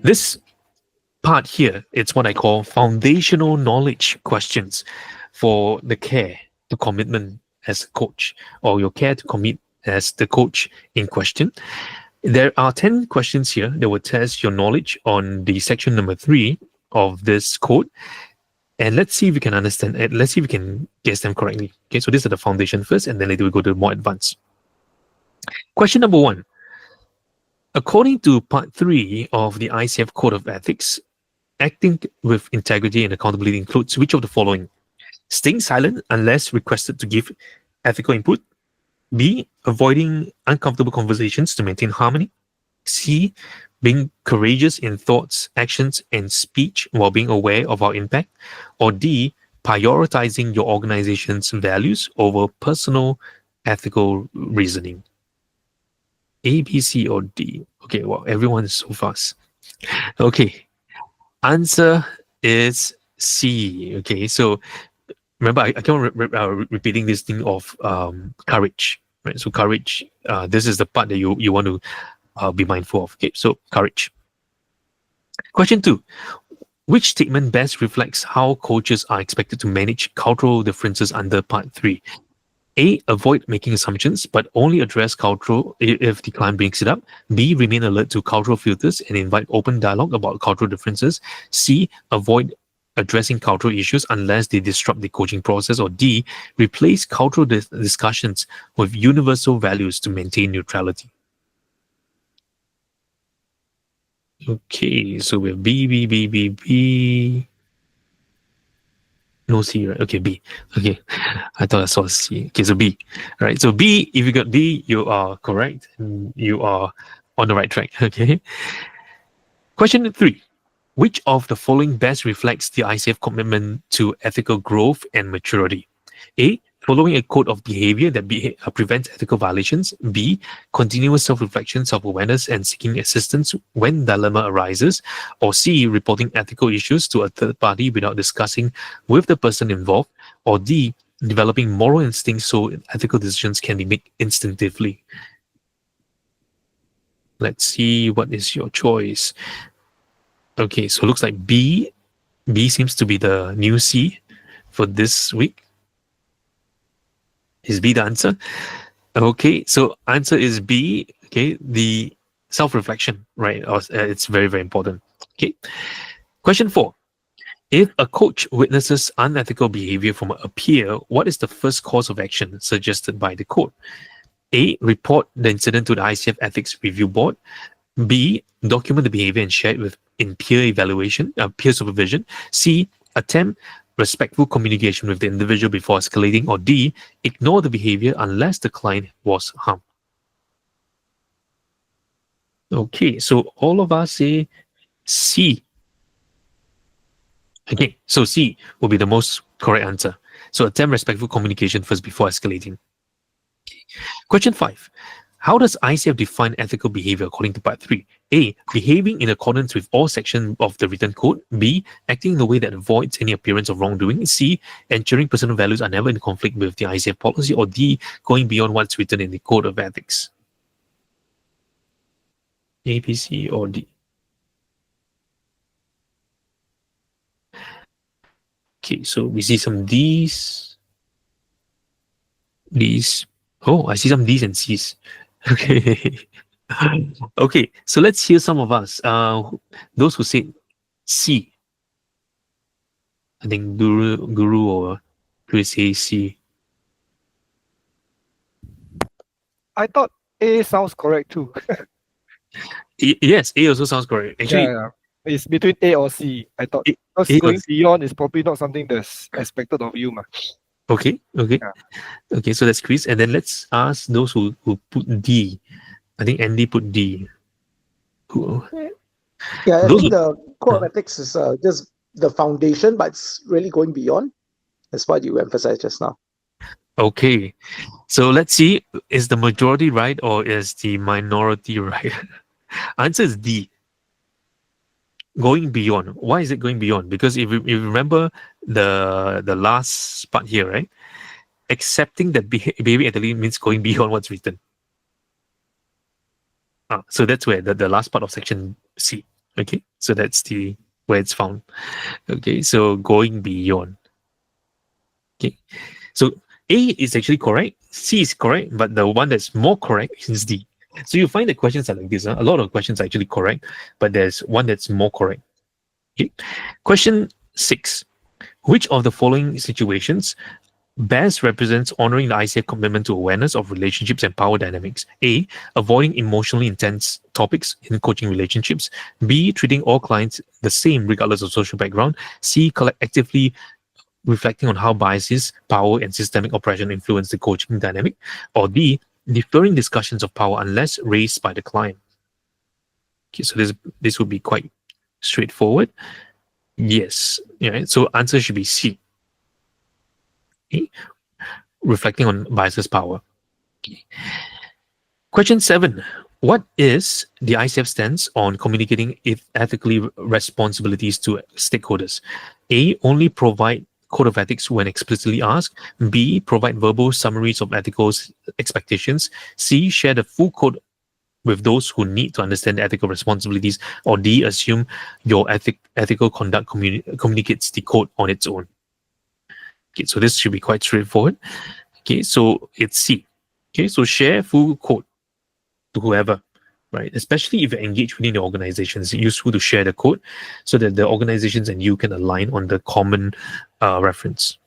This part here, it's what I call foundational knowledge questions for the care to commitment as a coach, or your care to commit as the coach in question. There are 10 questions here that will test your knowledge on the section number 3 of this code. And let's see if we can understand it. Let's see if we can guess them correctly. Okay, so these are the foundation first, and then later we go to more advanced. Question number 1. According to part 3 of the ICF Code of Ethics, acting with integrity and accountability includes which of the following? Staying silent unless requested to give ethical input. B. Avoiding uncomfortable conversations to maintain harmony. C. Being courageous in thoughts, actions, and speech while being aware of our impact. Or D. Prioritizing your organization's values over personal ethical reasoning. A, B, C, or D? Okay, well, everyone is so fast. Okay, answer is C. Okay, so remember, I keep on repeating this thing of courage, right? So courage, this is the part that you want to be mindful of. Okay, so courage. Question 2. Which statement best reflects how coaches are expected to manage cultural differences under part 3? A. Avoid making assumptions, but only address cultural if the client brings it up. B. Remain alert to cultural filters and invite open dialogue about cultural differences. C. Avoid addressing cultural issues unless they disrupt the coaching process. Or D. Replace cultural discussions with universal values to maintain neutrality. Okay, so we have B, B, B, B, B. No C, right? Okay, B. Okay, I thought I saw C. Okay, so B. Right, so B, if you got B, you are correct. And you are on the right track. Okay. Question 3. Which of the following best reflects the ICF commitment to ethical growth and maturity? A. Following a code of behavior that prevents ethical violations. B. Continuous self-reflection, self-awareness, and seeking assistance when dilemma arises. Or C. Reporting ethical issues to a third party without discussing with the person involved. Or D. Developing moral instincts so ethical decisions can be made instinctively. Let's see, what is your choice? Okay, so it looks like B. B seems to be the new C for this week. Is B the answer? Okay, so answer is B. Okay, the self-reflection, right? It's very, very important. Okay. Question 4. If a coach witnesses unethical behavior from a peer, what is the first course of action suggested by the code? A. Report the incident to the ICF Ethics Review Board. B. Document the behavior and share it in peer evaluation, peer supervision. C. Attempt respectful communication with the individual before escalating. Or D. Ignore the behavior unless the client was harmed. Okay, so all of us say C. Okay, so C will be the most correct answer. So attempt respectful communication first before escalating. Question 5. How does ICF define ethical behavior according to part 3? A. Behaving in accordance with all sections of the written code. B. Acting in a way that avoids any appearance of wrongdoing. C. Ensuring personal values are never in conflict with the ICF policy. Or D. Going beyond what's written in the Code of Ethics. A, B, C, or D? Okay, so we see some D's. D's. Oh, I see some D's and C's. Okay. Okay, so let's hear some of us. Those who said C. I think Guru or Chris say C. I thought A sounds correct too. Yes, A also sounds correct. Actually, yeah. It's between A or C. I thought A because going or C. beyond is probably not something that's expected of you, ma. Okay. Yeah. Okay, so that's Chris. And then let's ask those who put D. I think Andy put D. Yeah, I Those think who, the core of ethics is just the foundation, but it's really going beyond. That's what you emphasized just now. okay. So let's see, is the majority right or is the minority right? Answer is D. Going beyond. Why is it going beyond? Because if you remember the last part here, right? Accepting that behaving ethically means going beyond what's written. So that's where the last part of section C. Okay, so that's the where it's found. Okay, so going beyond. Okay, so A is actually correct, C is correct, but the one that's more correct is D. So you find the questions are like this. A lot of questions are actually correct, but there's one that's more correct. Okay. Question 6. Which of the following situations best represents honoring the ICF commitment to awareness of relationships and power dynamics? A. Avoiding emotionally intense topics in coaching relationships. B. Treating all clients the same regardless of social background. C. Actively reflecting on how biases, power, and systemic oppression influence the coaching dynamic. Or D. Deferring discussions of power unless raised by the client. Okay, so this would be quite straightforward. Yes. Yeah. So answer should be C. Okay. Reflecting on biases power. Okay. Question 7. What is the ICF stance on communicating ethically responsibilities to stakeholders? A. Only provide code of ethics when explicitly asked. B. Provide verbal summaries of ethical expectations. C. Share the full code with those who need to understand the ethical responsibilities. Or D. Assume your ethical conduct communicates the code on its own. Okay, so this should be quite straightforward. Okay, so it's C. Okay, so share full code to whoever, right? Especially if you're engaged within the organization, it's useful to share the code so that the organizations and you can align on the common reference.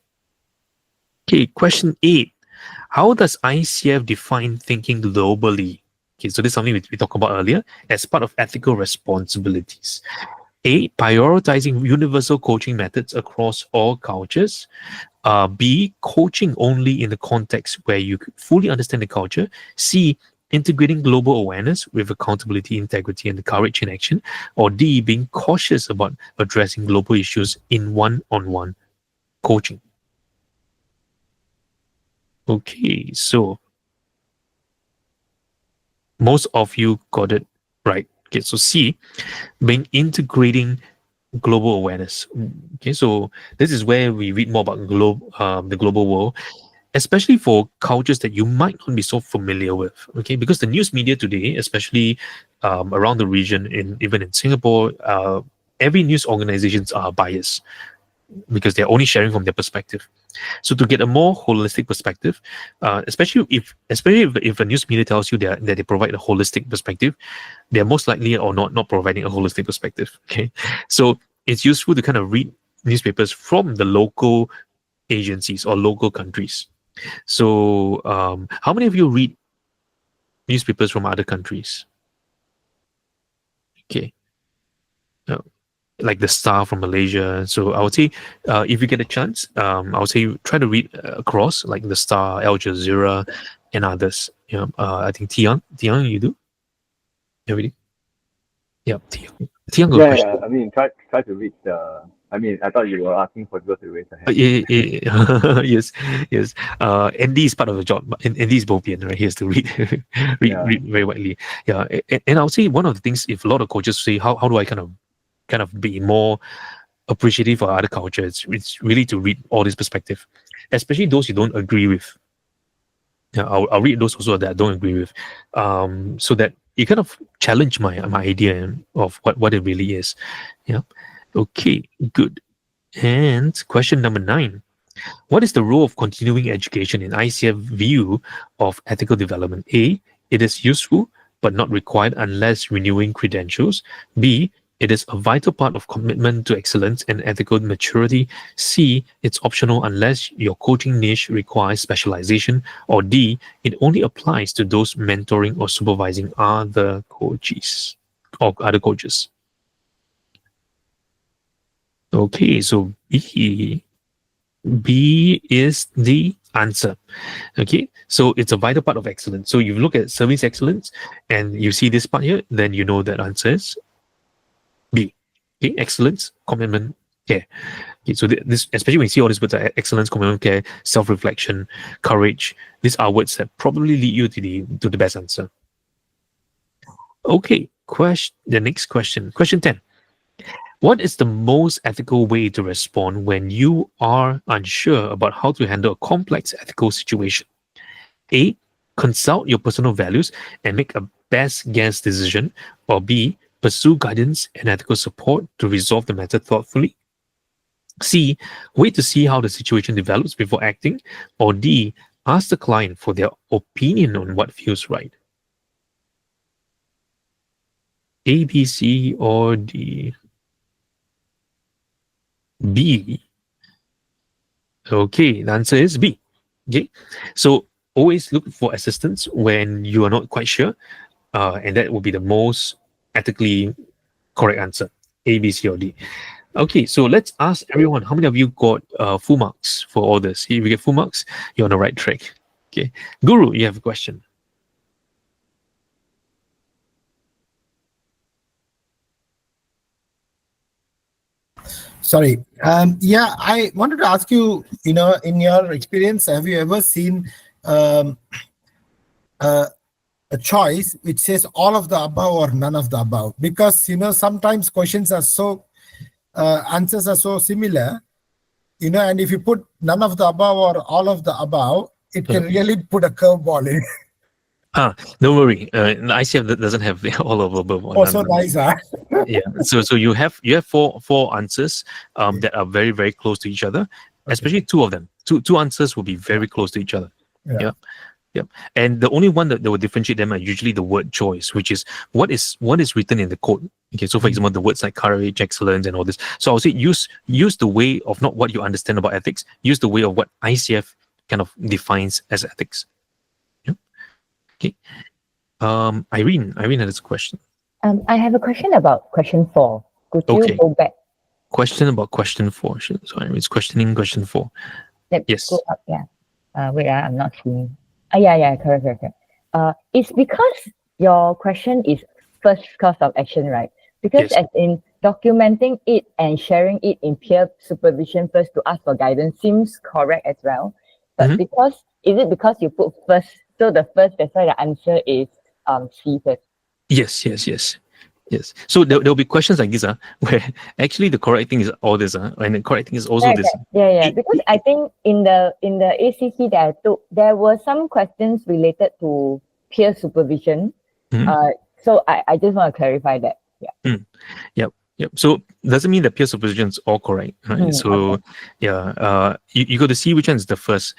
Okay, question 8. How does ICF define thinking globally? Okay, so this is something we talked about earlier as part of ethical responsibilities. A. Prioritizing universal coaching methods across all cultures. B. Coaching only in the context where you fully understand the culture. C. Integrating global awareness with accountability, integrity, and the courage in action. Or D. Being cautious about addressing global issues in one-on-one coaching. Okay, so most of you got it right. Okay, so C. Being integrating global awareness. Okay, so this is where we read more about the global world, especially for cultures that you might not be so familiar with. Okay, because the news media today, especially around the region, even in Singapore, every news organizations are biased because they're only sharing from their perspective. So to get a more holistic perspective, especially if a news media tells you that they provide a holistic perspective, they're most likely or not providing a holistic perspective. Okay, so it's useful to kind of read newspapers from the local agencies or local countries. So how many of you read newspapers from other countries? Okay. Uh, like the Star from Malaysia. So I would say, if you get a chance, I would say try to read across like the Star, Al Jazeera, and others. I think Tian, you do? You reading? Yeah, Tian got a Yeah, question. yeah. I mean, try to reach the. I mean, I thought you were asking for people to raise their hand. Yes, yes. Andy is part of the job, but Andy is bopian, right? He has to read, read very widely. Yeah, and I would say one of the things, if a lot of coaches say, how do I kind of be more appreciative of other cultures, it's really to read all this perspective, especially those you don't agree with. Yeah, I'll read those also that I don't agree with, so that it kind of challenge my idea of what it really is. Yeah. Okay. Good. And question number 9. What is the role of continuing education in ICF view of ethical development? A. It is useful but not required unless renewing credentials. B. It is a vital part of commitment to excellence and ethical maturity. C. It's optional unless your coaching niche requires specialization. Or D. It only applies to those mentoring or supervising other coaches or other coaches. Okay, so B is the answer. Okay, so it's a vital part of excellence. So you look at service excellence and you see this part here, then you know that answer is B. Okay, excellence, commitment, care. Okay, so this, especially when you see all these words like excellence, commitment, care, self-reflection, courage, these are words that probably lead you to the best answer. Okay, the next question. Question 10. What is the most ethical way to respond when you are unsure about how to handle a complex ethical situation? A. Consult your personal values and make a best guess decision. Or B. pursue guidance and ethical support to resolve the matter thoughtfully. C, wait to see how the situation develops before acting. Or D, ask the client for their opinion on what feels right. A, B, C, or D? B. Okay, the answer is B. Okay, so always look for assistance when you are not quite sure, and that will be the most ethically correct answer. A, B, C, or D. Okay, so let's ask everyone, how many of you got full marks for all this? If you get full marks, you're on the right track. Okay, Guru, you have a question. Sorry. Yeah, I wanted to ask you, in your experience, have you ever seen a choice which says all of the above or none of the above? Because, sometimes questions are so, answers are so similar, and if you put none of the above or all of the above, it can really put a curveball in. Don't worry. The ICF doesn't have all of above. Oh, so nice, huh? Yeah. So you have four answers that are very, very close to each other. Especially two of them. Two answers will be very close to each other. Yeah. Yep. And the only one that will differentiate them are usually the word choice, which is what is written in the code. Okay. So for example, the words like courage, excellence, and all this. So I would say use the way of not what you understand about ethics. Use the way of what ICF kind of defines as ethics. Yeah. Okay. Irene had this question. I have a question about question 4. Could you go back? Question about question 4. Sorry, it's questioning question 4. Yes. Go up, yeah. Wait, I'm not seeing. Yeah, correct. It's because your question is first course of action, right? Because as in documenting it and sharing it in peer supervision first to ask for guidance seems correct as well. But is it because you put first, so the first, that's why the answer is C first? Yes. So there'll be questions like this, where actually the correct thing is all this, and the correct thing is also this. Yeah. Because I think in the ACC that I took, there were some questions related to peer supervision. So I just want to clarify that. Yeah. Yep. So doesn't mean that peer supervision is all correct, right? So you got to see which one is the first.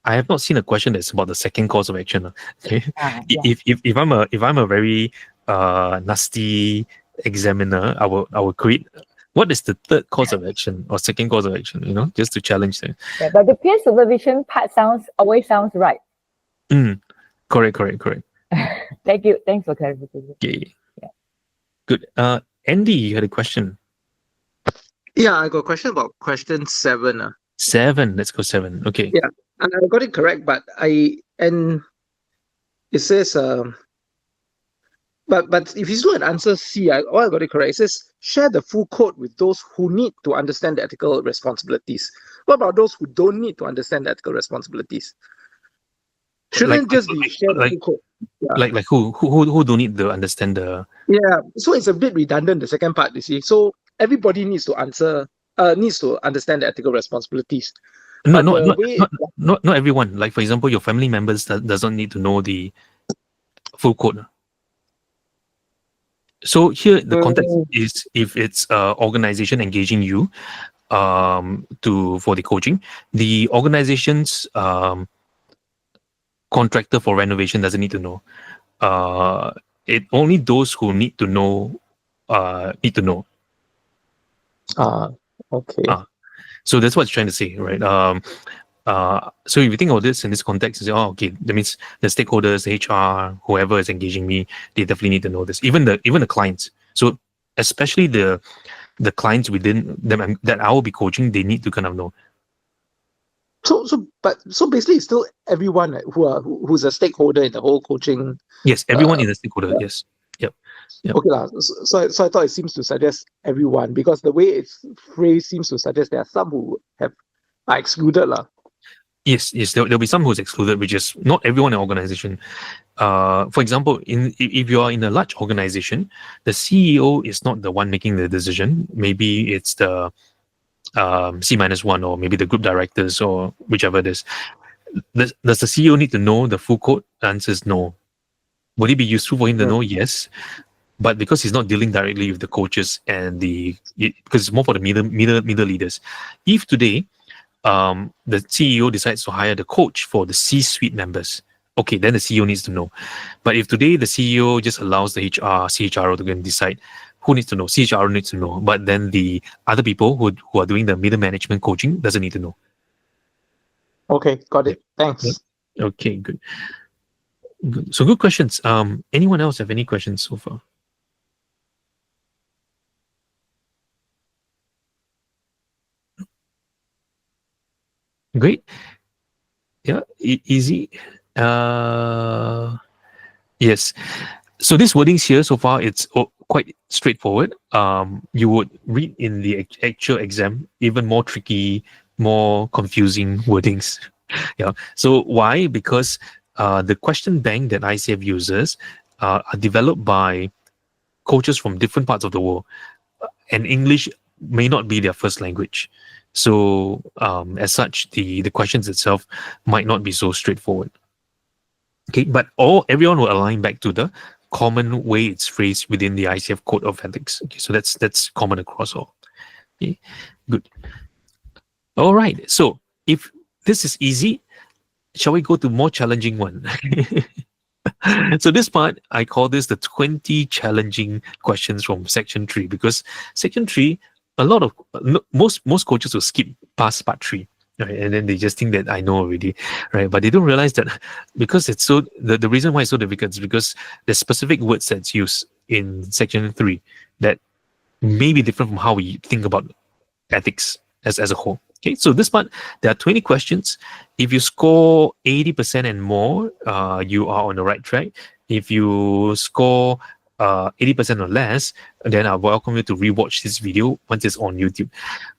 I have not seen a question that's about the second course of action. Okay. If I'm a very nasty examiner, I will create what is the third course of action or second course of action, just to challenge them. Yeah, but the peer supervision part always sounds right. Correct. Thank you. Thanks for clarification. Okay. Yeah. Good. Andy, you had a question. Yeah, I got a question about question 7. 7. Let's go 7. Okay. Yeah, and I got it correct, but it says but if you look at answer C, I got it correct. It says share the full code with those who need to understand the ethical responsibilities. What about those who don't need to understand the ethical responsibilities? Shouldn't just be share the full code. Yeah. Like who don't need to understand the. Yeah, so it's a bit redundant, the second part, you see. So everybody needs to understand the ethical responsibilities. Not everyone. Like for example, your family members doesn't need to know the full code. So here the context is if it's organization engaging you for the coaching, the organization's contractor for renovation doesn't need to know. It only those who need to know need to know. Okay. So that's what it's trying to say, right? So if you think of this in this context, you say, okay, that means the stakeholders, HR, whoever is engaging me, they definitely need to know this. Even the clients. So especially the clients within them that I will be coaching, they need to kind of know. So basically, it's still everyone who's a stakeholder in the whole coaching. Yes, everyone is a stakeholder. Yes. Yep. Okay, so I thought it seems to suggest everyone, because the way it's phrased seems to suggest there are some who are excluded. Yes, there'll be some who's excluded, which is not everyone in the organization. For example, if you are in a large organization, the CEO is not the one making the decision. Maybe it's the C-1, or maybe the group directors, or whichever it is. Does the CEO need to know the full code? The answer is no. Would it be useful for him to know? Yes. But because he's not dealing directly with the coaches and because it's more for the middle leaders. If today the CEO decides to hire the coach for the C-suite members, okay, then the CEO needs to know. But if today the CEO just allows the CHRO to go and decide, who needs to know? CHRO needs to know. But then the other people who are doing the middle management coaching doesn't need to know. Okay, got it. Thanks. Okay, good. So good questions. Anyone else have any questions so far? Great. Yeah, easy. Yes. So these wordings here so far, it's quite straightforward. You would read in the actual exam even more tricky, more confusing wordings. Yeah. So why? Because the question bank that ICF uses are developed by coaches from different parts of the world, and English may not be their first language. So as such, the questions itself might not be so straightforward. Okay, but everyone will align back to the common way it's phrased within the ICF Code of Ethics. Okay, so that's common across all. Okay, good. All right. So if this is easy, shall we go to more challenging one? So this part, I call this the 20 challenging questions from section 3, because section 3, most coaches will skip past part 3. Right, and then they just think that I know already, right? But they don't realize that because it's so the reason why it's so difficult is because there's specific words that's used in section 3 that may be different from how we think about ethics as a whole. Okay, so this part, there are 20 questions. If you score 80% and more, you are on the right track. If you score 80% or less, then I welcome you to rewatch this video once it's on YouTube.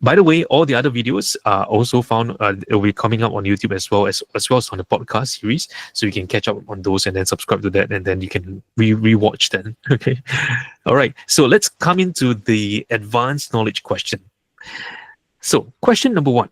By the way, all the other videos are also found, will be coming up on YouTube as well as on the podcast series. So you can catch up on those and then subscribe to that, and then you can rewatch them. Okay. All right. So let's come into the advanced knowledge question. So question number 1.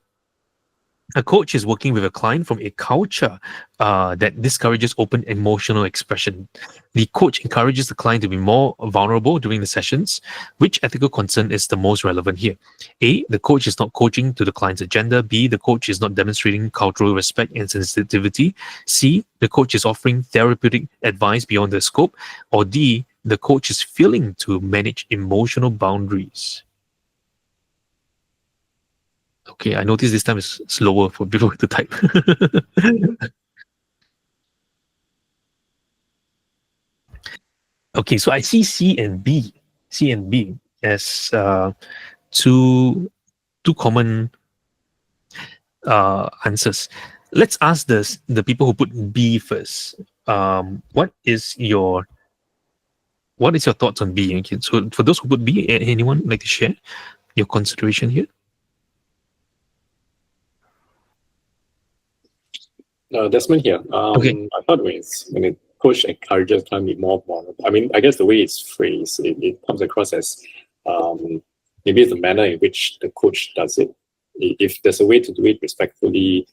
A coach is working with a client from a culture that discourages open emotional expression. The coach encourages the client to be more vulnerable during the sessions. Which ethical concern is the most relevant here? A, the coach is not coaching to the client's agenda. B, the coach is not demonstrating cultural respect and sensitivity. C, the coach is offering therapeutic advice beyond the scope. Or D, the coach is failing to manage emotional boundaries. Okay, I noticed this time is slower for people to type. Okay, so I see C and B as two common answers. Let's ask the people who put B first. What is your thoughts on B? Okay, so for those who put B, anyone like to share your consideration here? Desmond here. Okay. I thought when a coach encourages client to be more vulnerable, I mean, I guess the way it's phrased, it comes across as maybe it's the manner in which the coach does it. If there's a way to do it respectfully,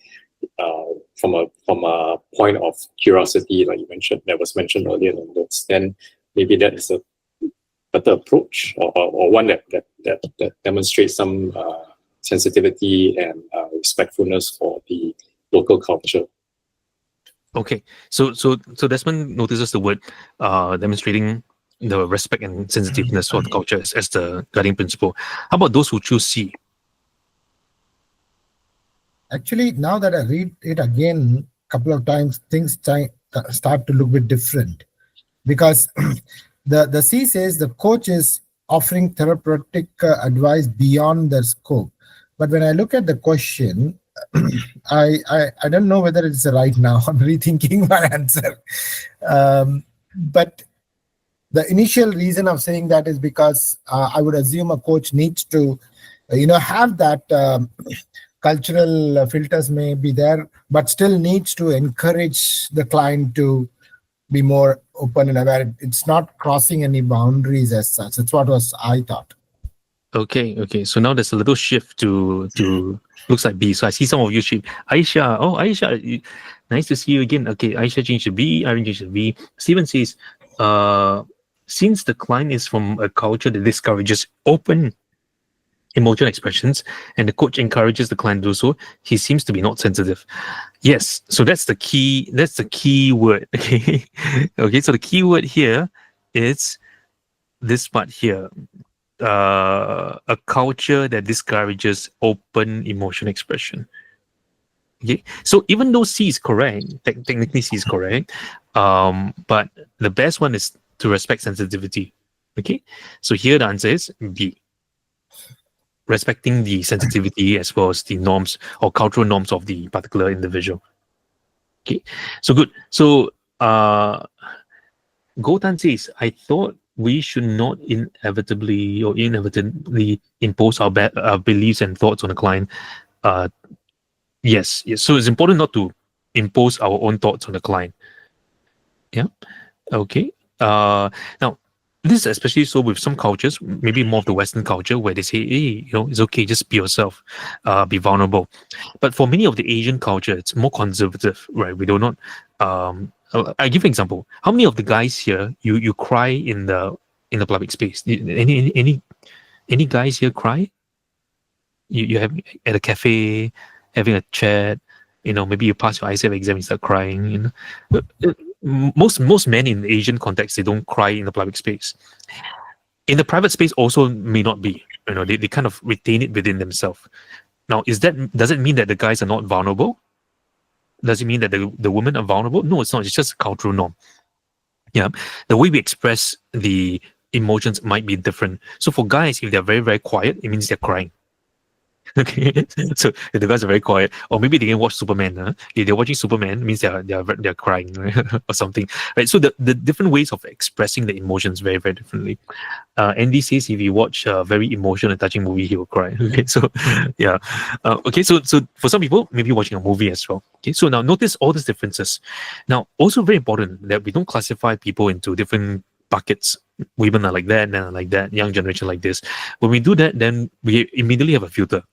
from a point of curiosity, like you mentioned, that was mentioned earlier on this, then maybe that is a better approach, or one that demonstrates some sensitivity and respectfulness for the local culture. Okay, so Desmond notices the word demonstrating the respect and sensitiveness for the culture as the guiding principle. How about those who choose C? Actually, now that I read it again a couple of times, things start to look a bit different, because the C says the coach is offering therapeutic advice beyond their scope. But when I look at the question, I don't know whether it's right now. I'm rethinking my answer. But the initial reason of saying that is because I would assume a coach needs to, have that cultural filters may be there, but still needs to encourage the client to be more open and aware. It's not crossing any boundaries as such. That's what I thought. Okay. So now there's a little shift to looks like B. So I see some of you shift. Aisha, nice to see you again. Okay, Aisha changed to B. Irene changed to B. Steven says, since the client is from a culture that discourages open emotional expressions and the coach encourages the client to do so, he seems to be not sensitive. Yes, so that's the key word. Okay. Okay, so the key word here is this part here. A culture that discourages open emotion expression. Okay, so even though C is correct, technically C is correct, but the best one is to respect sensitivity. Okay, so here the answer is B, respecting the sensitivity as well as the norms or cultural norms of the particular individual. Okay, so good. So Gotan says, I thought we should not inevitably impose our beliefs and thoughts on the client. Yes. So it's important not to impose our own thoughts on the client. Yeah. Okay. Now, this is especially so with some cultures, maybe more of the Western culture, where they say, hey, it's okay, just be yourself, be vulnerable. But for many of the Asian culture, it's more conservative, right? We do not. I give an example. How many of the guys here you cry in the public space? Any guys here cry? You have at a cafe, having a chat. Maybe you pass your ICF exam and start crying. Most men in the Asian context, they don't cry in the public space. In the private space also may not be. They kind of retain it within themselves. Now, does it mean that the guys are not vulnerable? Does it mean that the women are vulnerable? No, it's not. It's just a cultural norm. Yeah. The way we express the emotions might be different. So for guys, if they're very, very quiet, it means they're crying. Okay, so if the guys are very quiet, or maybe they can watch Superman. If they're watching Superman, it means they're crying, right? Or something, right? So the different ways of expressing the emotions very, very differently. Andy says if you watch a very emotional and touching movie, he will cry. Okay, so yeah, okay, so for some people, maybe watching a movie as well. Okay, so now notice all these differences. Now, also very important that we don't classify people into different buckets. Women are like that, men are like that, young generation like this. When we do that, then we immediately have a filter.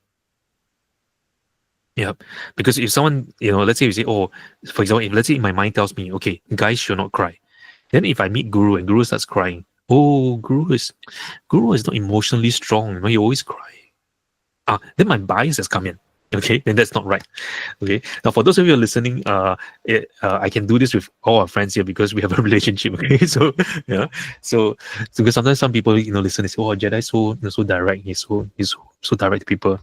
Yeah, because if someone, let's say you say, oh, for example, if let's say my mind tells me, okay, guys should not cry. Then if I meet Guru and Guru starts crying, oh, Guru is not emotionally strong. He always cry. Then my bias has come in. Okay, then that's not right. Okay, now for those of you who are listening, I can do this with all our friends here because we have a relationship. Okay, so yeah, so because sometimes some people listen and say, oh, Jedi so direct. He's so direct to people.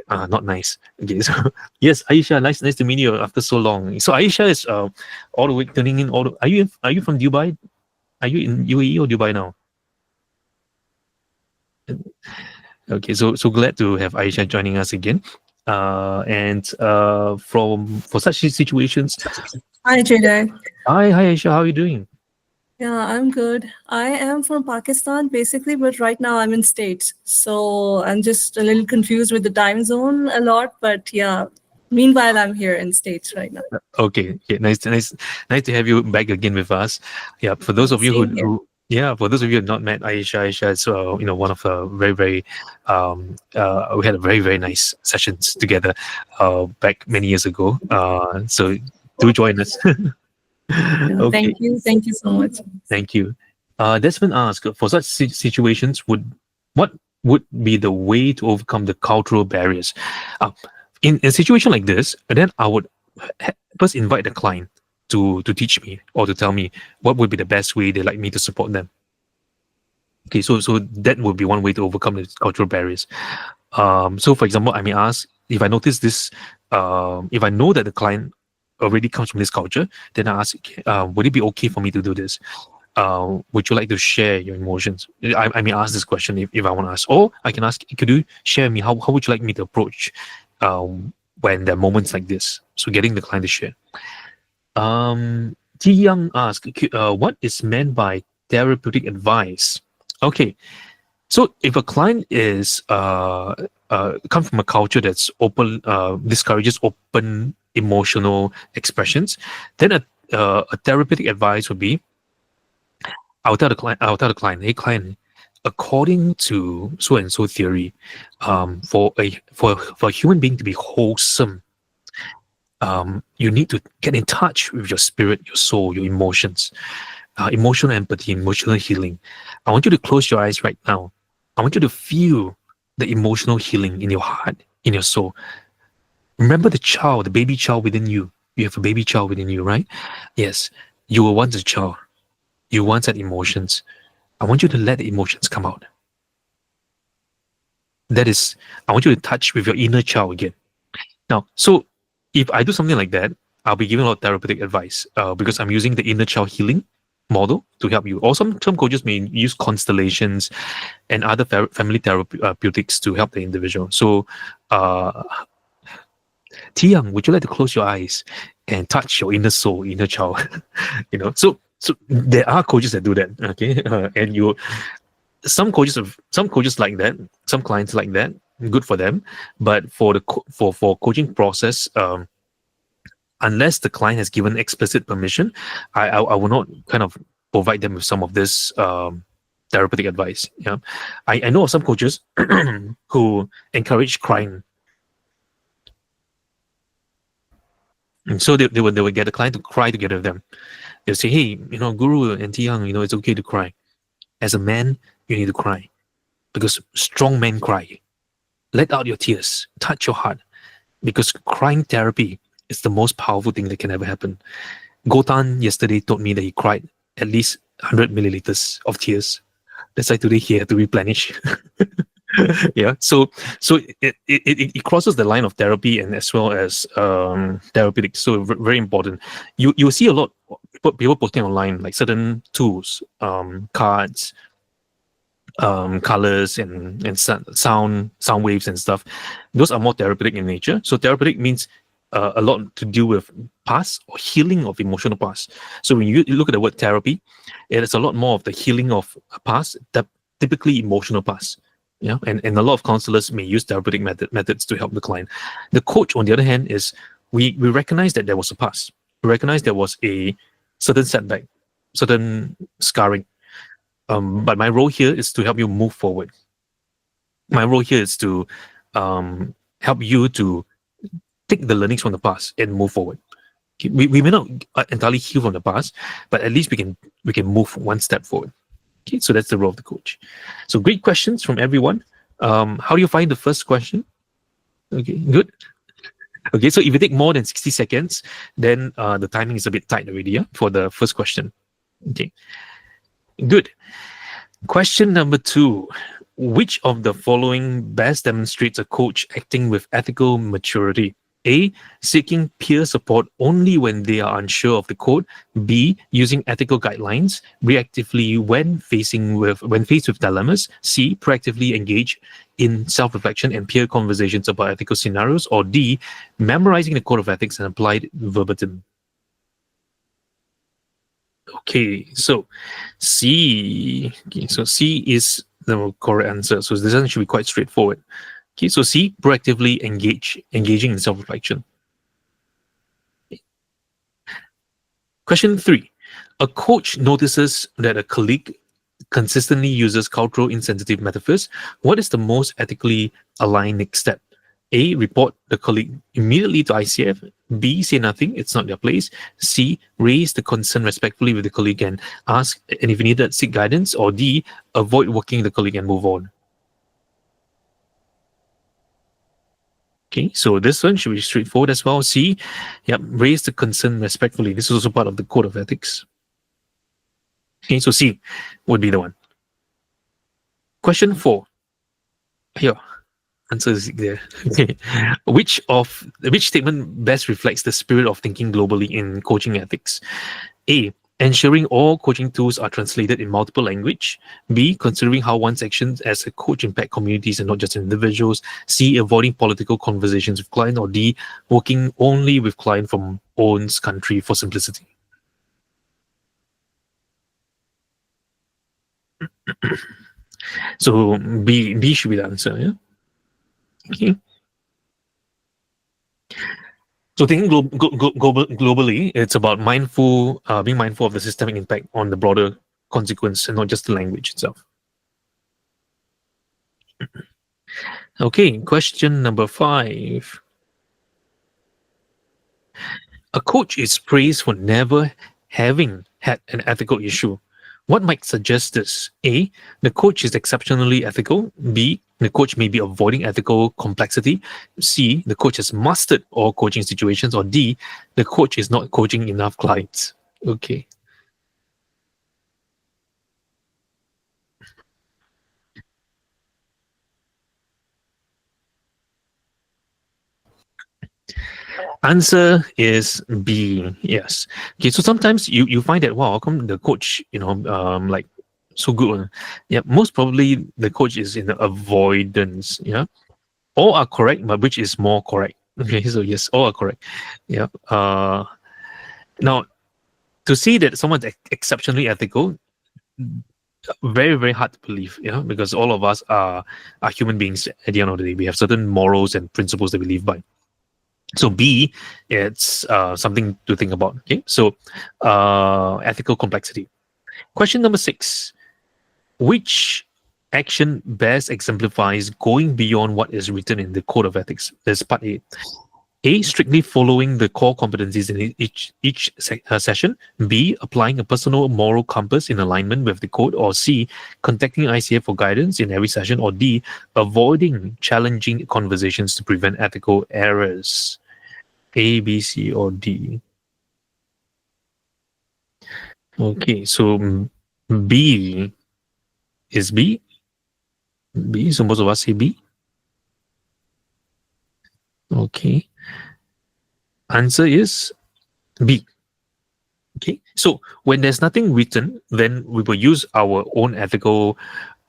Not nice. Okay, so yes, Aisha, nice to meet you after so long. So Aisha is all the way tuning in. Are you from Dubai? Are you in UAE or Dubai now? Okay, so glad to have Aisha joining us again. And for such situations. Hi, Jedi. Hi Aisha, how are you doing? Yeah, I'm good. I am from Pakistan basically, but right now I'm in States. So I'm just a little confused with the time zone a lot, but yeah. Meanwhile, I'm here in States right now. Okay, nice to have you back again with us. Yeah, for those of you Same here. for those of you who have not met Aisha is one of the very, very we had a very, very nice sessions together back many years ago. So do join us. Yeah, Okay. Thank you so much. Thank you. Desmond asked, for such situations, what would be the way to overcome the cultural barriers? In a situation like this, then I would first invite the client to teach me or to tell me what would be the best way they'd like me to support them. Okay, so that would be one way to overcome the cultural barriers. So for example, I may ask if I notice this, if I know that the client already comes from this culture, then I ask, would it be okay for me to do this? Would you like to share your emotions? I may ask this question if I want to ask, or I can ask, could you share me how would you like me to approach when there are moments like this? So getting the client to share. T Young asked, what is meant by therapeutic advice? Okay, so if a client is come from a culture that's open, discourages open emotional expressions, then a therapeutic advice would be, I'll tell the client, hey client, according to so and so theory, for a human being to be wholesome, you need to get in touch with your spirit, your soul, your emotions. emotional empathy, emotional healing. I want you to close your eyes right now. I want you to feel the emotional healing in your heart, in your soul. Remember the child, the baby child within you. You have a baby child within you, right? Yes. You were once a child. You once had emotions. I want you to let the emotions come out. That is, I want you to touch with your inner child again. Now, so if I do something like that, I'll be giving a lot of therapeutic advice because I'm using the inner child healing model to help you. Or some coaches may use constellations and other family therapeutics to help the individual. So, Tiang, would you like to close your eyes and touch your inner soul, inner child? So there are coaches that do that. Okay, and some coaches like that, some clients like that. Good for them, but for the for coaching process, unless the client has given explicit permission, I will not kind of provide them with some of this therapeutic advice. Yeah, I know of some coaches who encourage crying. And so they would get the client to cry together with them. They'll say, hey, Guru and Tiang, it's okay to cry. As a man, you need to cry because strong men cry. Let out your tears, touch your heart, because crying therapy is the most powerful thing that can ever happen. Gotan yesterday told me that he cried at least 100 milliliters of tears. That's why today he had to replenish. Yeah, so it crosses the line of therapy and as well as therapeutics. So very important. You'll see a lot of people posting online like certain tools, cards, colors and sound waves and stuff. Those are more therapeutic in nature. So therapeutic means a lot to do with past or healing of emotional past. So when you look at the word therapy, it is a lot more of the healing of past, typically emotional past. Yeah, and a lot of counselors may use therapeutic methods to help the client. The coach, on the other hand, is we recognize that there was a past. We recognize there was a certain setback, certain scarring. But my role here is to help you move forward. My role here is to help you to take the learnings from the past and move forward. Okay? We may not entirely heal from the past, but at least we can move one step forward. Okay, so that's the role of the coach. So great questions from everyone. How do you find the first question? Okay, good. Okay, so if you take more than 60 seconds, then the timing is a bit tight already, yeah, for the first question. Okay, good. Question number 2. Which of the following best demonstrates a coach acting with ethical maturity? A, seeking peer support only when they are unsure of the code. B, using ethical guidelines reactively when faced with dilemmas. C, proactively engage in self-reflection and peer conversations about ethical scenarios. Or D, memorizing the code of ethics and apply it verbatim. Okay, so C. Okay, so C is the correct answer. So this one should be quite straightforward. Okay, so C, proactively engaging in self-reflection. Question 3. A coach notices that a colleague consistently uses cultural insensitive metaphors. What is the most ethically aligned next step? A, report the colleague immediately to ICF. B, say nothing, it's not their place. C, raise the concern respectfully with the colleague and ask, and if needed, seek guidance. Or D, avoid working the colleague and move on. Okay, so this one should be straightforward as well. C, yep, raise the concern respectfully. This is also part of the code of ethics. Okay, so C would be the one. Question 4. Here, answer is there. Okay. Which statement best reflects the spirit of thinking globally in coaching ethics? A, ensuring all coaching tools are translated in multiple language. B, considering how one's actions as a coach impact communities and not just individuals. C, avoiding political conversations with client. Or D, working only with client from own country for simplicity. So B should be the answer. Yeah. Okay. So thinking globally, it's about being mindful of the systemic impact on the broader consequence and not just the language itself. Okay, question number 5. A coach is praised for never having had an ethical issue. What might suggest this? A, the coach is exceptionally ethical. B, the coach may be avoiding ethical complexity. C, the coach has mastered all coaching situations. Or D, the coach is not coaching enough clients. Okay. Answer is B. Yes. Okay. So sometimes you find that, wow, how come the coach, like so good one? Yeah. Most probably the coach is in avoidance. Yeah. All are correct, but which is more correct? Okay. So yes, all are correct. Yeah. Now to see that someone's exceptionally ethical, very very hard to believe. Yeah. Because all of us are human beings. At the end of the day, we have certain morals and principles that we live by. So B, it's something to think about. Okay, so ethical complexity. Question number 6: which action best exemplifies going beyond what is written in the code of ethics? That's part A. A, strictly following the core competencies in each session. B, applying a personal moral compass in alignment with the code. Or C, contacting ICF for guidance in every session. Or D, avoiding challenging conversations to prevent ethical errors. A, B, C, or D. Okay, so B is B. B, so most of us say B. Okay. Answer is B. Okay, so when there's nothing written, then we will use our own ethical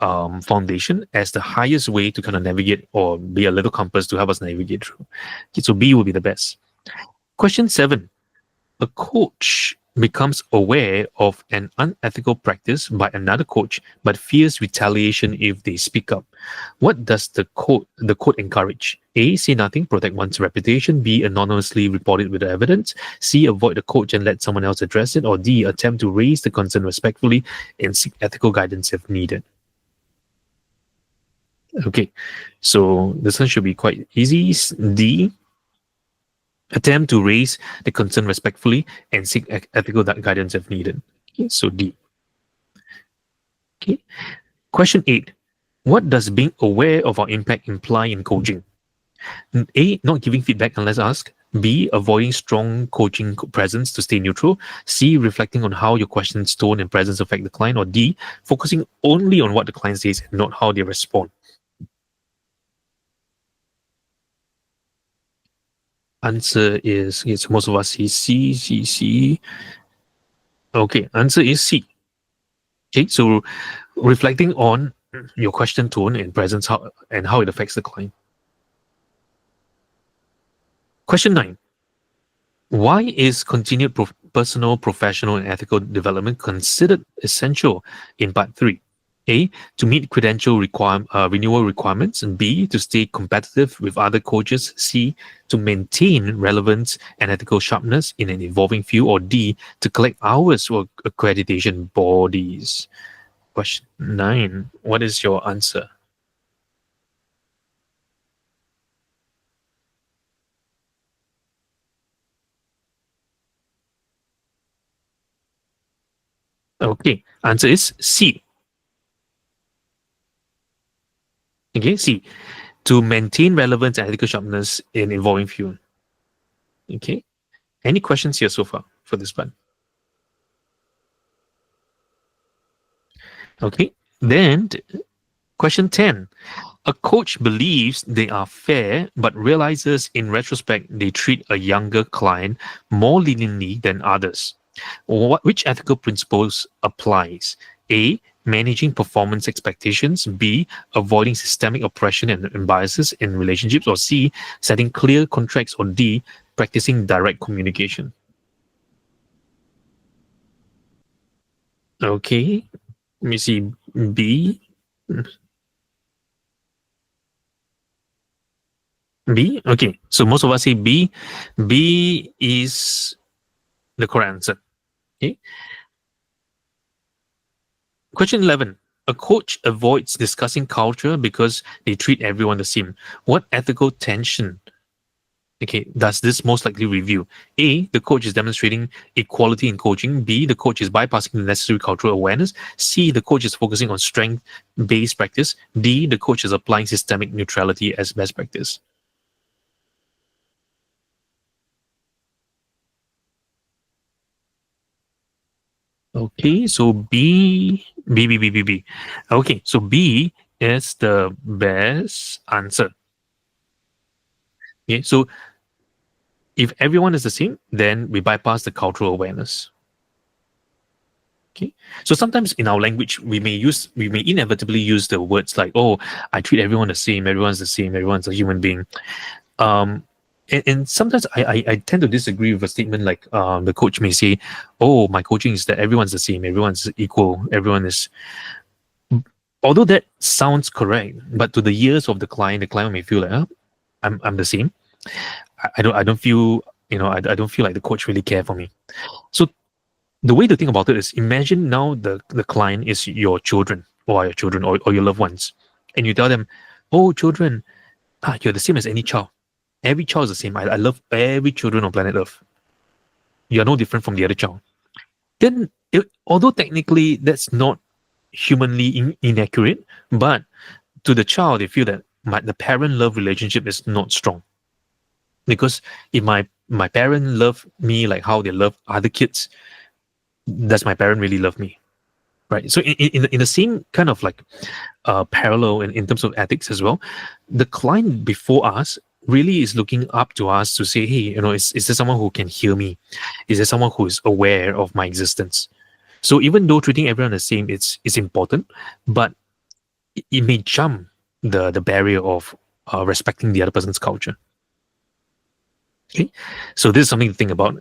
foundation as the highest way to kind of navigate, or be a little compass to help us navigate through. Okay, so B will be the best. Question 7: a coach becomes aware of an unethical practice by another coach but fears retaliation if they speak up. What does the code encourage? A, say nothing, protect one's reputation. B, anonymously report it with the evidence. C, avoid the coach and let someone else address it. Or D, attempt to raise the concern respectfully and seek ethical guidance if needed. Okay, so this one should be quite easy. D, attempt to raise the concern respectfully and seek ethical guidance if needed. Okay, so D. Okay. Question 8. What does being aware of our impact imply in coaching? A, not giving feedback unless asked. B, avoiding strong coaching presence to stay neutral. C, reflecting on how your question's tone and presence affect the client. Or D, focusing only on what the client says and not how they respond. Answer is, yes, most of us see C. Okay, answer is C. Okay, so reflecting on your question tone and presence, how it affects the client. Question 9. Why is continued personal, professional, and ethical development considered essential in part 3? A, to meet credential renewal requirements. And B, to stay competitive with other coaches. C, to maintain relevance and ethical sharpness in an evolving field. Or D, to collect hours for accreditation bodies. Question 9. What is your answer? Okay, answer is C. Okay, C, to maintain relevance and ethical sharpness in evolving field. Okay, any questions here so far for this one? Okay, then question 10. A coach believes they are fair but realizes in retrospect they treat a younger client more leniently than others. Which ethical principles applies? A, managing performance expectations. B, avoiding systemic oppression and biases in relationships. Or C, setting clear contracts. Or D, practicing direct communication. Okay, let me see. B. B? Okay, so most of us say B. B is the correct answer. Okay. Question 11. A coach avoids discussing culture because they treat everyone the same. What ethical tension Okay, does this most likely review? A, the coach is demonstrating equality in coaching. B, the coach is bypassing the necessary cultural awareness. C, the coach is focusing on strength-based practice. D, the coach is applying systemic neutrality as best practice. Okay, so B. Okay, so B is the best answer. Okay, so if everyone is the same, then we bypass the cultural awareness. Okay, so sometimes in our language we may inevitably use the words like, "Oh, I treat everyone the same. Everyone's the same. Everyone's a human being." And sometimes I tend to disagree with a statement like the coach may say, "Oh, my coaching is that everyone's the same. Everyone's equal. Everyone is." Although that sounds correct, but to the ears of the client may feel like, "Oh, I'm the same. I don't feel I don't feel like the coach really care for me." So the way to think about it is, imagine now the client is your children or your loved ones, and you tell them, "Oh, children, you're the same as any child. Every child is the same. I love every children on planet Earth. You are no different from the other child." Then, although technically that's not humanly inaccurate, but to the child, they feel that the parent-love relationship is not strong. Because if my parent love me like how they love other kids, does my parent really love me? Right. So in the same kind of like parallel in terms of ethics as well, the client before us really is looking up to us to say, "Hey, is there someone who can hear me? Is there someone who is aware of my existence?" So even though treating everyone the same is important, but it may jump the barrier of respecting the other person's culture. Okay, so this is something to think about,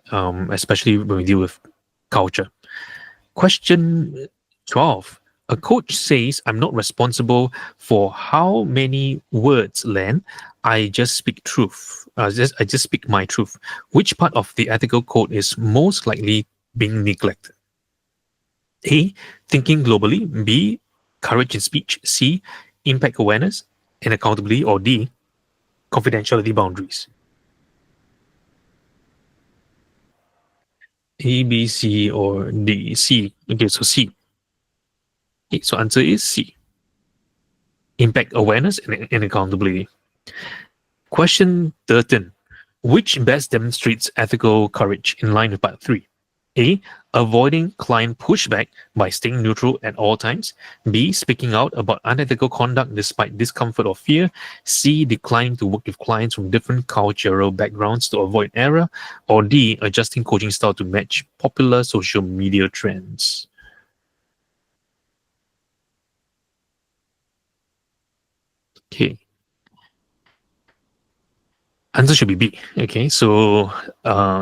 especially when we deal with culture. Question 12. A coach says, "I'm not responsible for how many words land. I just speak truth. I just speak my truth." Which part of the ethical code is most likely being neglected? A, thinking globally. B, courage in speech. C, impact awareness and accountability. Or D, confidentiality boundaries. A, B, C, or D? C. Okay, so C. Okay, so answer is C. Impact awareness and accountability. Question 13. Which best demonstrates ethical courage in line with part 3? A, avoiding client pushback by staying neutral at all times. B, speaking out about unethical conduct despite discomfort or fear. C, declining to work with clients from different cultural backgrounds to avoid error. Or D, adjusting coaching style to match popular social media trends. Okay. Answer should be B. Okay, so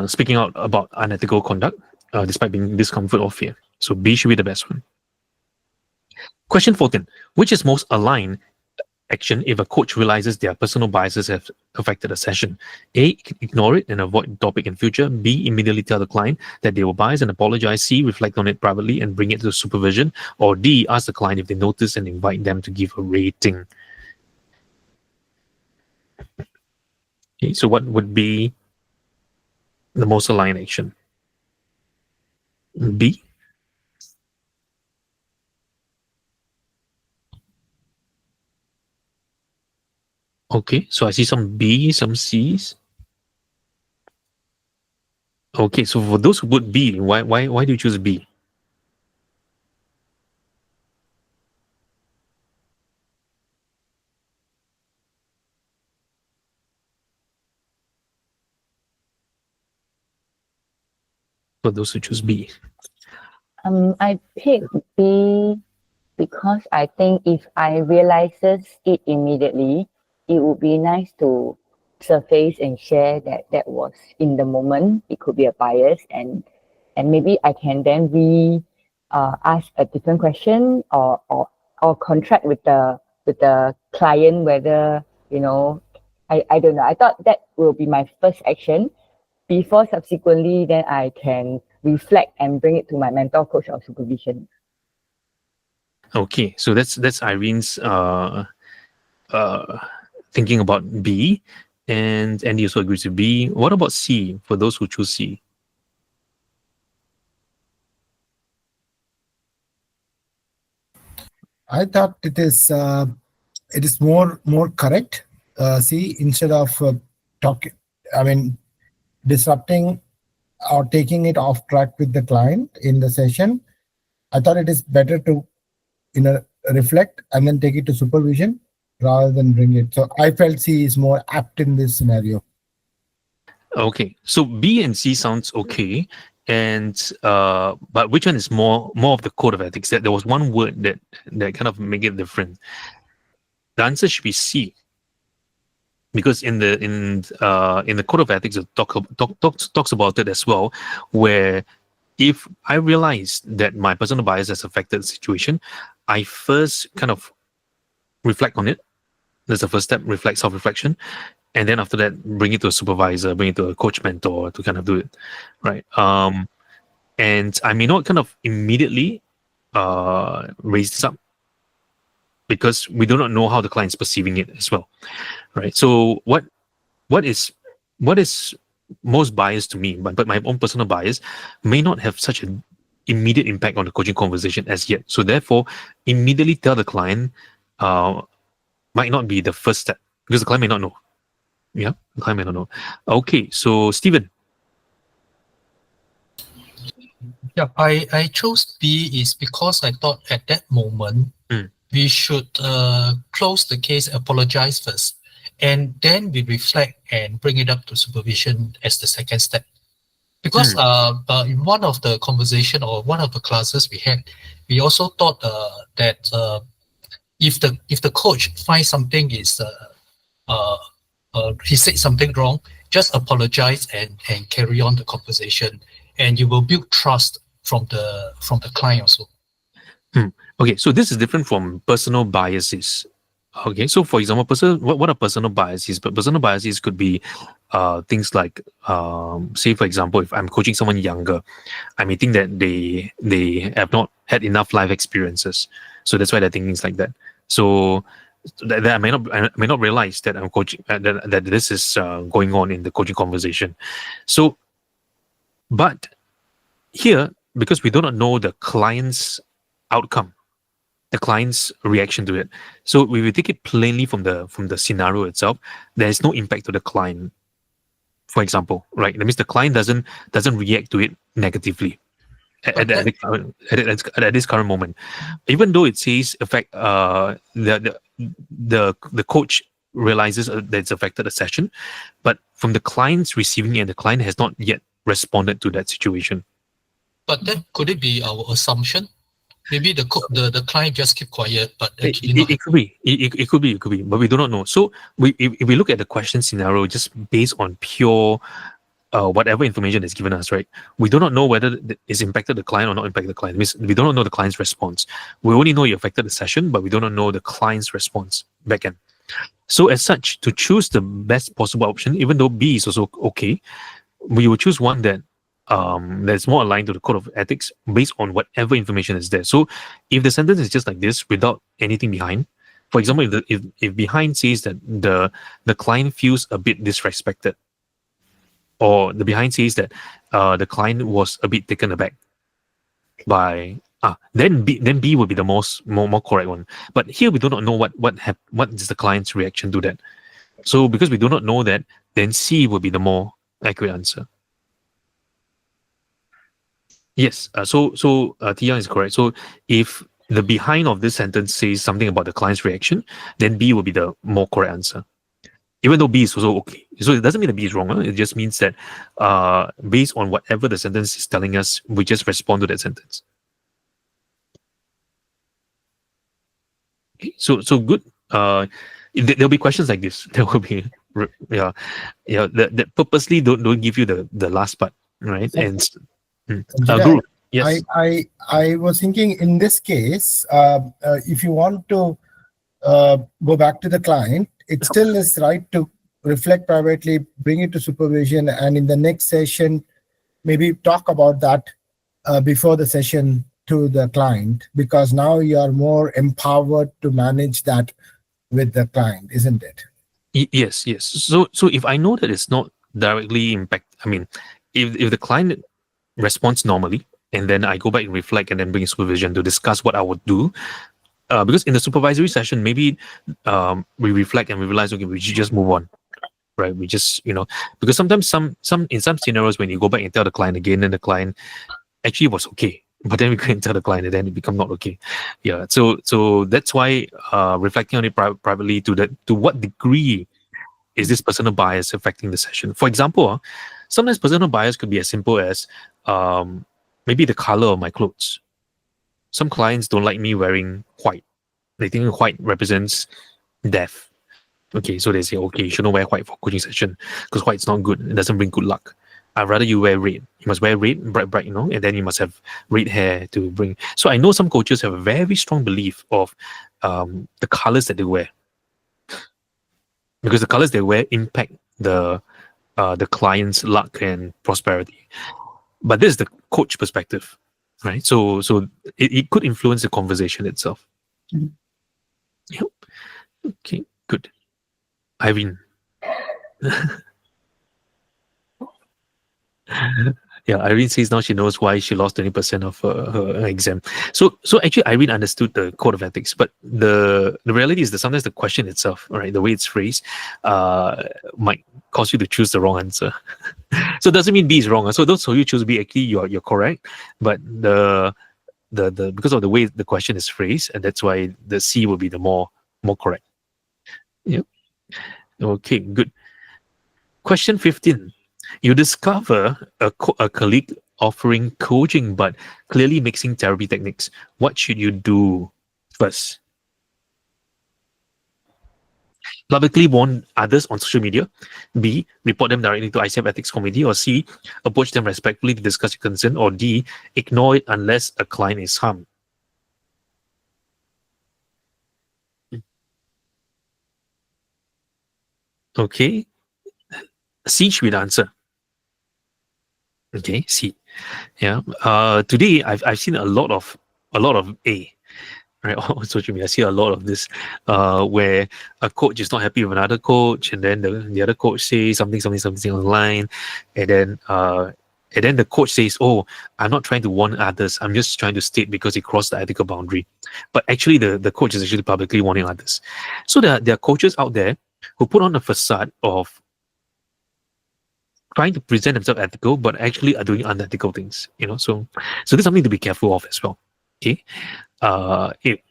speaking out about unethical conduct despite being discomfort or fear. So B should be the best one. Question 14. Which is most aligned action if a coach realizes their personal biases have affected a session? A, ignore it and avoid the topic in future. B, immediately tell the client that they were biased and apologize. C, reflect on it privately and bring it to supervision. Or D, ask the client if they notice and invite them to give a rating. Okay, so what would be the most aligned action? B. Okay, so I see some B, some C's. Okay, so for those who put B, why do you choose B? For those who choose B. I picked B because I think if I realizes it immediately, it would be nice to surface and share that was in the moment. It could be a bias, and maybe I can then ask a different question or contract with the client whether I don't know. I thought that will be my first action before subsequently then I can reflect and bring it to my mentor, coach, or supervision. Okay, so that's Irene's thinking about B, And Andy also agrees with B. What about C, for those who choose C? I thought it is more correct. See, instead of talking, I mean, disrupting or taking it off track with the client in the session, I thought it is better to reflect and then take it to supervision rather than bring it. So I felt C is more apt in this scenario. Okay, so B and C sounds okay. And but which one is more of the code of ethics? That there was one word that kind of make it different. The answer should be C, because in the code of ethics it talks about it as well, where if I realize that my personal bias has affected the situation, I first kind of reflect on it. That's the first step, self-reflection. And then after that, bring it to a supervisor, bring it to a coach mentor to kind of do it, right? And I may not kind of immediately raise this up, because we do not know how the client's perceiving it as well, right? So what is most biased to me, but my own personal bias may not have such an immediate impact on the coaching conversation as yet. So therefore, immediately tell the client might not be the first step, because the client may not know. Yeah, the client may not know. Okay, so Stephen. Yeah, I chose B is because I thought at that moment we should close the case, apologize first, and then we reflect and bring it up to supervision as the second step. Because in one of the conversation or one of the classes we had, we also thought that if the coach finds something is he said something wrong, just apologize and carry on the conversation, and you will build trust from the client also. Okay, so this is different from personal biases. Okay, so for example, what are personal biases? But personal biases could be things like, say for example, if I'm coaching someone younger, I may think that they have not had enough life experiences, so that's why they're thinking things like that. So that I may not realize that I'm coaching that this is going on in the coaching conversation. So, but here, because we do not know the client's outcome, the client's reaction to it, so we will take it plainly from the scenario itself. There is no impact to the client, for example, right? That means the client doesn't react to it negatively at this current moment, even though it says affect the coach realizes that it's affected the session, but from the client's receiving it, the client has not yet responded to that situation. But then could it be our assumption? Maybe the client just keep quiet, but actually it could be. It could be, but we do not know. So if we look at the question scenario just based on pure whatever information is given us, right? We do not know whether it's impacted the client or not impacted the client. It means we do not know the client's response. We only know it affected the session, but we do not know the client's response back end. So as such, to choose the best possible option, even though B is also okay, we will choose one that's more aligned to the code of ethics based on whatever information is there. So if the sentence is just like this without anything behind, for example, if behind says that the client feels a bit disrespected, or the behind says that the client was a bit taken aback by then B would be the more correct one. But here we do not know what is the client's reaction to that. So because we do not know that, then C would be the more accurate answer. Yes. So Tian is correct. So if the behind of this sentence says something about the client's reaction, then B will be the more correct answer. Even though B is also okay. So it doesn't mean that B is wrong. It just means that based on whatever the sentence is telling us, we just respond to that sentence. Okay. So good. There'll be questions like this. There will be that purposely don't give you the last part, right? And Guru, yes. I was thinking in this case, if you want to go back to the client, it still is right to reflect privately, bring it to supervision, and in the next session, maybe talk about that before the session to the client, because now you are more empowered to manage that with the client, isn't it? Yes, yes. So if I know that it's not directly I mean, if the client responds normally, and then I go back and reflect and then bring supervision to discuss what I would do. Because in the supervisory session, maybe we reflect and we realize, okay, we should just move on, right? We just, because sometimes some in some scenarios when you go back and tell the client again, and the client actually was okay, but then we couldn't tell the client, and then it become not okay. Yeah. So that's why reflecting on it privately to what degree is this personal bias affecting the session? For example, sometimes personal bias could be as simple as maybe the color of my clothes. Some clients don't like me wearing white. They think white represents death. Okay, so they say, okay, you shouldn't wear white for coaching session because white's not good. It doesn't bring good luck. I'd rather you wear red. You must wear red, bright, and then you must have red hair to bring. So I know some coaches have a very strong belief of the colors that they wear, because the colors they wear impact the client's luck and prosperity. But this is the coach perspective, right? So it could influence the conversation itself. Mhm. Yep. Okay, good. Irene. Yeah, Irene says now she knows why she lost 20% of her exam. So actually Irene understood the code of ethics, but the reality is that sometimes the question itself, right, the way it's phrased, might cause you to choose the wrong answer. So it doesn't mean B is wrong. So those who you choose B, actually you're correct, but the because of the way the question is phrased, and that's why the C will be the more correct. Yep. Okay, good. Question 15. You discover a colleague offering coaching but clearly mixing therapy techniques. What should you do first? Publicly warn others on social media. B. Report them directly to ICF Ethics Committee. Or C. Approach them respectfully to discuss your concern. Or D. Ignore it unless a client is harmed. Okay. C should be the answer. Okay, C. Yeah. Today I've seen a lot of A, right? On social media, I see a lot of this, where a coach is not happy with another coach, and then the other coach says something online, and then the coach says, "Oh, I'm not trying to warn others. I'm just trying to state because it crossed the ethical boundary." But actually, the coach is actually publicly warning others. So there are coaches out there who put on a facade of trying to present themselves ethical, but actually are doing unethical things. So there's something to be careful of as well. Okay. Okay.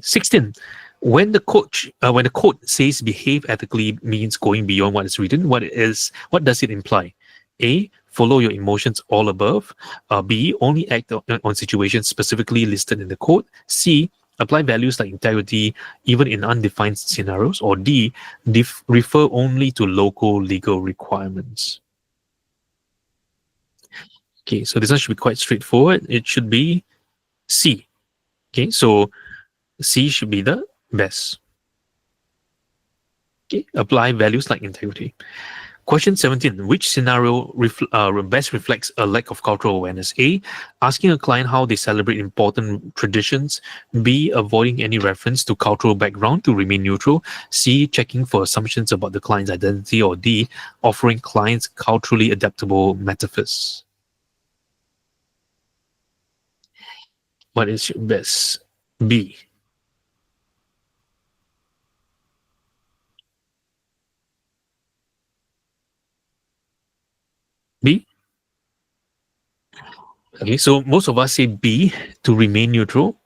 16. When the quote says behave ethically means going beyond what is written, what does it imply? A. Follow your emotions all above. B. Only act on situations specifically listed in the quote. C. Apply values like integrity even in undefined scenarios. Or D. Refer only to local legal requirements. Okay, so this one should be quite straightforward. It should be C. Okay, so C should be the best. Okay, apply values like integrity. Question 17. Which scenario best reflects a lack of cultural awareness? A. Asking a client how they celebrate important traditions. B. Avoiding any reference to cultural background to remain neutral. C. Checking for assumptions about the client's identity. Or D. Offering clients culturally adaptable metaphors. What is your best? B. B. Okay, so most of us say B, to remain neutral.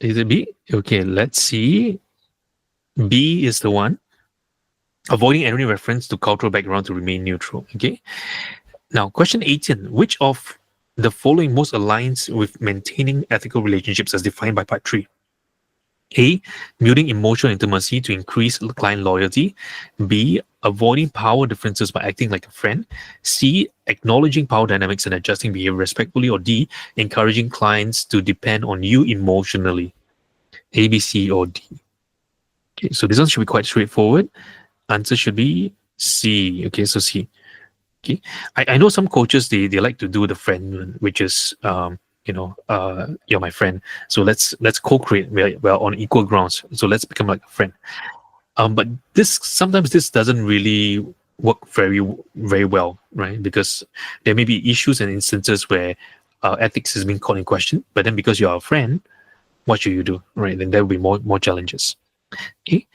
Is it B? Okay, let's see. B is the one. Avoiding any reference to cultural background to remain neutral. Okay. Now, question 18. Which of the following most aligns with maintaining ethical relationships as defined by part 3? A. Building emotional intimacy to increase client loyalty. B. Avoiding power differences by acting like a friend. C. Acknowledging power dynamics and adjusting behavior respectfully. Or D. Encouraging clients to depend on you emotionally. A, B, C, or D. Okay, so this one should be quite straightforward. Answer should be C. Okay, so C. Okay, I know some coaches they like to do the friend one, which is you're my friend, so let's co-create. We're on equal grounds, so let's become like a friend. But sometimes this doesn't really work very well, right? Because there may be issues and instances where ethics is being called in question, but then because you're a friend, what should you do, right? Then there will be more challenges. Okay.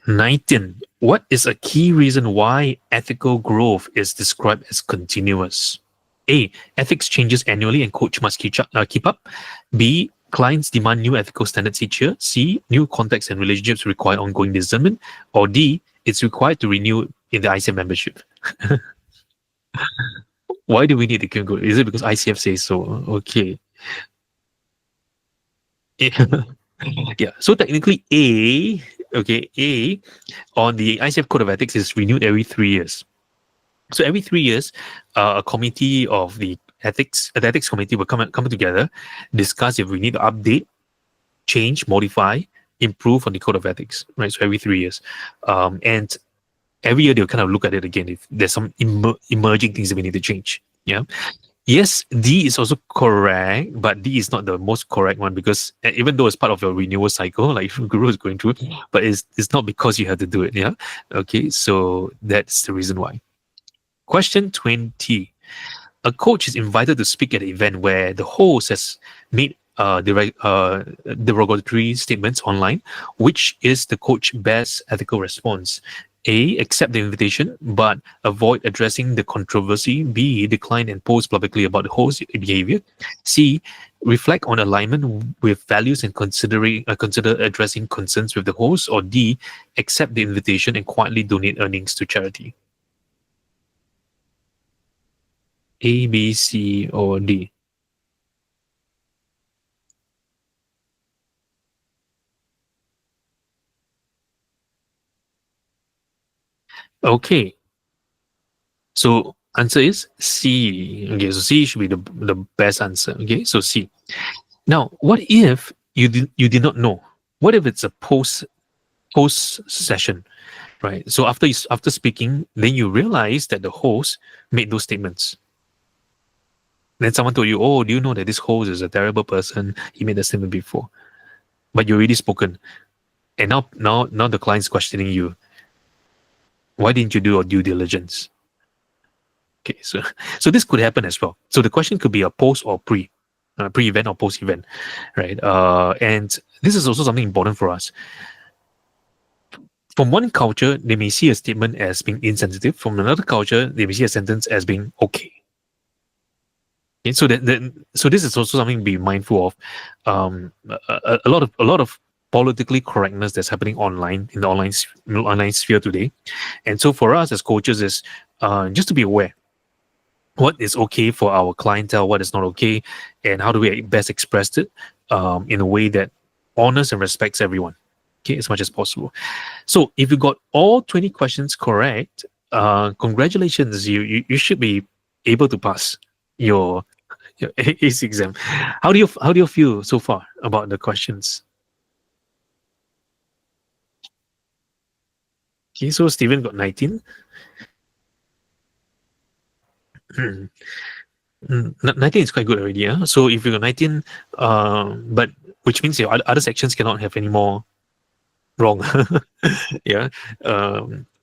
19. What is a key reason why ethical growth is described as continuous? A. Ethics changes annually and coach must keep up. B. Clients demand new ethical standards each year. C. New contexts and relationships require ongoing discernment. Or D. It's required to renew in the ICF membership. Why do we need to keep going? Is it because ICF says so? Okay. Yeah. So technically, A on the ICF Code of Ethics is renewed every 3 years. So every 3 years, a committee of the ethics committee will come together, discuss if we need to update, change, modify, improve on the Code of Ethics, right? So every 3 years, and every year they'll kind of look at it again if there's some emerging things that we need to change. Yeah. Yes, D is also correct, but D is not the most correct one because even though it's part of your renewal cycle, like Guru is going through, but it's not because you have to do it. Yeah. Okay. So that's the reason why. Question 20. A coach is invited to speak at an event where the host has made derogatory statements online. Which is the coach's best ethical response? A. Accept the invitation, but avoid addressing the controversy. B. Decline and post publicly about the host's behavior. C. Reflect on alignment with values and consider addressing concerns with the host. Or D. Accept the invitation and quietly donate earnings to charity. A, B, C, or D? Okay. So answer is C. Okay, so C should be the best answer. Okay, so C. Now, what if you did not know? What if it's a post session, right? So after speaking, then you realize that the host made those statements. Then someone told you, "Oh, do you know that this host is a terrible person? He made a statement before," but you already spoken, and now the client's questioning you. Why didn't you do your due diligence? Okay, so this could happen as well. So the question could be a post or pre-event or post-event, right? And this is also something important for us. From one culture, they may see a statement as being insensitive. From another culture, they may see a sentence as being okay. Okay, so so this is also something to be mindful of. A lot of politically correctness that's happening online in the online sphere today, and so for us as coaches is just to be aware what is okay for our clientele, what is not okay, and how do we best express it in a way that honors and respects everyone, okay, as much as possible. So if you got all 20 questions correct, congratulations, you should be able to pass your ACE exam. How do you feel so far about the questions? Okay, so Steven got 19. 19 is quite good already. Yeah. So if you got 19, but which means your other sections cannot have any more wrong. Yeah.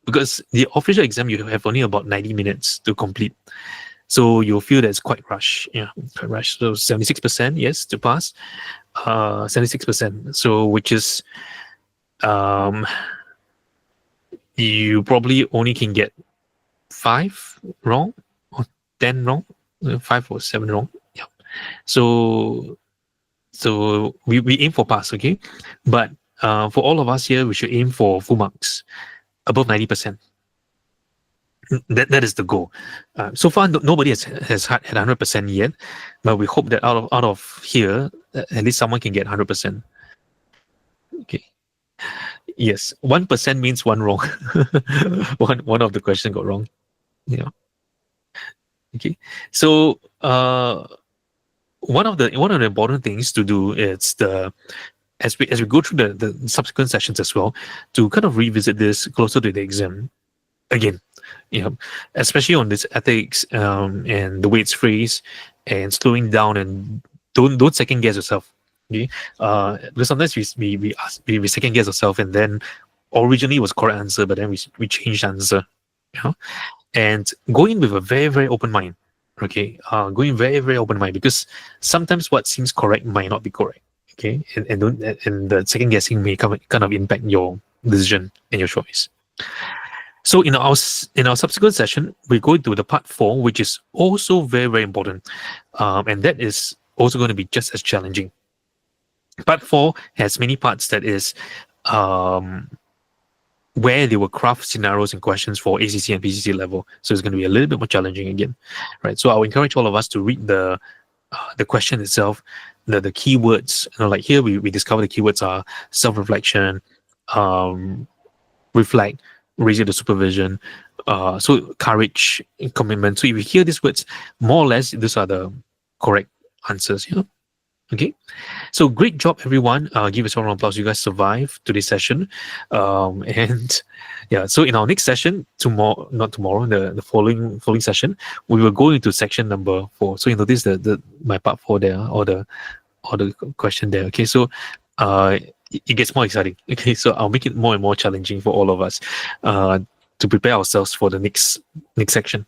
Because the official exam you have only about 90 minutes to complete. So you'll feel that it's quite rush. Yeah, quite rush. So 76%, yes, to pass. 76%. So which is you probably only can get 5 wrong or 10 wrong, 5 or 7 wrong. Yeah. So we aim for pass, okay? But for all of us here, we should aim for full marks, above 90%. That is the goal. So far, nobody has had 100% yet, but we hope that out of here, at least someone can get 100%. Okay. Yes, 1% means one wrong. one of the question got wrong. Yeah. Okay. So one of the important things to do is as we go through the subsequent sessions as well, to kind of revisit this closer to the exam again. You know, especially on this ethics and the way it's phrased, and slowing down, and don't second guess yourself. Okay, because sometimes we second guess ourselves, and then originally it was correct answer, but then we changed answer. You know, and go in with a very, very open mind. Okay, going very, very open mind, because sometimes what seems correct might not be correct. Okay, and the second guessing may kind of impact your decision and your choice. So in our subsequent session, we go into the part 4, which is also very, very important, and that is also going to be just as challenging. Part 4 has many parts, that is where they will craft scenarios and questions for ACC and PCC level. So it's going to be a little bit more challenging again, right? So I'll encourage all of us to read the question itself, the keywords. You know, like here we discover the keywords are self-reflection, reflect, raising the supervision, so courage, commitment. So if you hear these words, more or less, these are the correct answers. You know? Okay, so great job, everyone. Give us a round of applause. You guys survived today's session, and yeah. So in our next session, not tomorrow, the following session, we will go into section number 4. So you notice my part 4 there, or the question there. Okay, so it gets more exciting. Okay, so I'll make it more and more challenging for all of us, to prepare ourselves for the next section.